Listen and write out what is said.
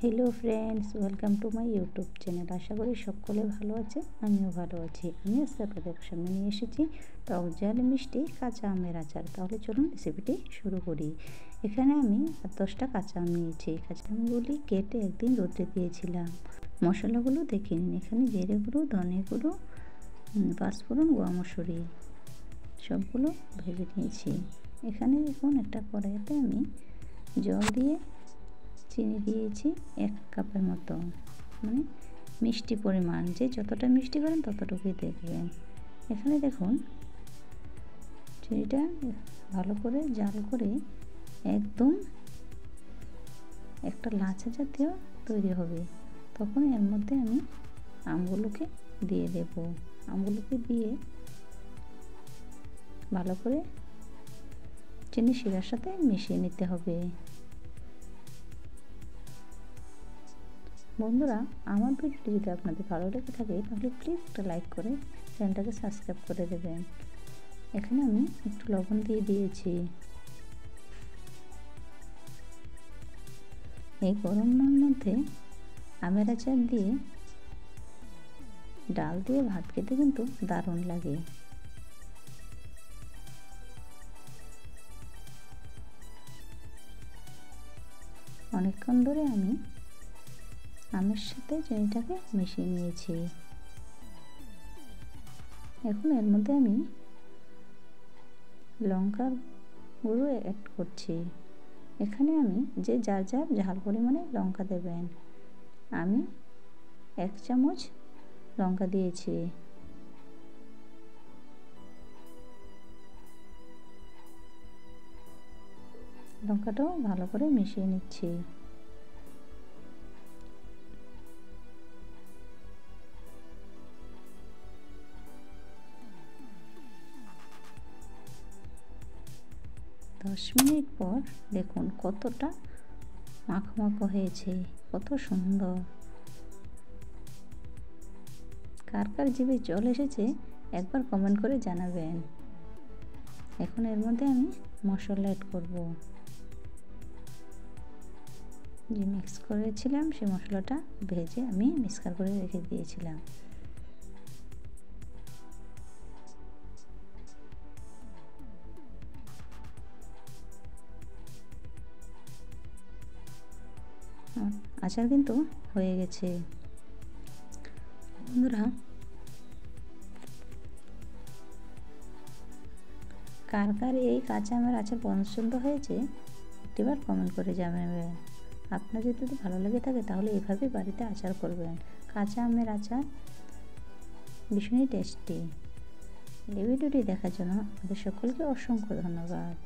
Hello friends, welcome to my YouTube channel. আশা করি সকলে ভালো আছে, আমিও ভালো আছি। আমি আজকে আপনাদের সামনে নিয়ে এসেছি টক ঝাল মিষ্টি কাঁচা আমের আচার। তাহলে চলুন রেসিপিটি শুরু করি। এখানে আমি 10টা কাঁচা আম নিয়েছি। কাঁচা আমগুলি কেটে একদিন রোদে দিয়েছিলাম। মশলাগুলো দেখে নিন। এখানে জিরে গুঁড়ো, ধনে গুঁড়ো, পাঁচফোড়ন, গোয়া মসুরি সবগুলো ভেজে নিয়েছি। এখানে দেখুন একটা কড়াইতে আমি জল দিয়ে চিনি দিয়েছি 1 কাপের মতো, মানে মিষ্টি পরিমাণ, যে যতটা মিষ্টি করেন ততটুকুই দেখবেন। এখানে দেখুন চিনিটা ভালো করে জাল করে একদম একটা লাচা জাতীয় তৈরি হবে, তখন এর মধ্যে আমি আমগুলোকে দিয়ে দেব। আমগুলোকে দিয়ে ভালো করে চিনি শিরার সাথে মিশিয়ে নিতে হবে। বন্ধুরা, আমার ভিডিওটি যদি আপনাদের ভালো লেগে থাকে তাহলে প্লিজ একটা লাইক করে চ্যানেলটাকে সাবস্ক্রাইব করে দেবেন। এখানে আমি একটু লবণ দিয়ে দিয়েছি। এই গরমের মধ্যে আমের আচার দিয়ে ডাল দিয়ে ভাত খেতে কিন্তু দারুণ লাগে। অনেকক্ষণ ধরে আমি আমের সাথে চিনিটাকে মিশিয়ে নিয়েছি। এখন এর মধ্যে আমি লঙ্কার গুঁড়ো অ্যাড করছি। এখানে আমি যে যার যার ঝাল পরিমাণে লঙ্কা দেবেন। আমি 1 চামচ লঙ্কা দিয়েছি। লঙ্কাটাও ভালো করে মিশিয়ে নিচ্ছি। দশ মিনিট পর দেখুন কতটা মাখো মাখো হয়েছে, কত সুন্দর। কার কার জিভে জল এসেছে একবার কমেন্ট করে জানাবেন। এখন এর মধ্যে আমি মশলা অ্যাড করব। যে মিক্স করেছিলাম সেই মশলাটা ভেজে আমি মিক্সচার করে রেখে দিয়েছিলাম। আচার কিন্তু হয়ে গেছে। বন্ধুরা, কার কার এই কাঁচা আমের আচার পছন্দ হয়েছে একটিবার কমেন্ট করে জানাবেন। আপনার যদি ভালো লেগে থাকে তাহলে এভাবে বাড়িতে আচার করবেন। কাঁচা আমের আচার ভীষণই টেস্টি। এই ভিডিওটি দেখার জন্য আপনাদের সকলকে অসংখ্য ধন্যবাদ।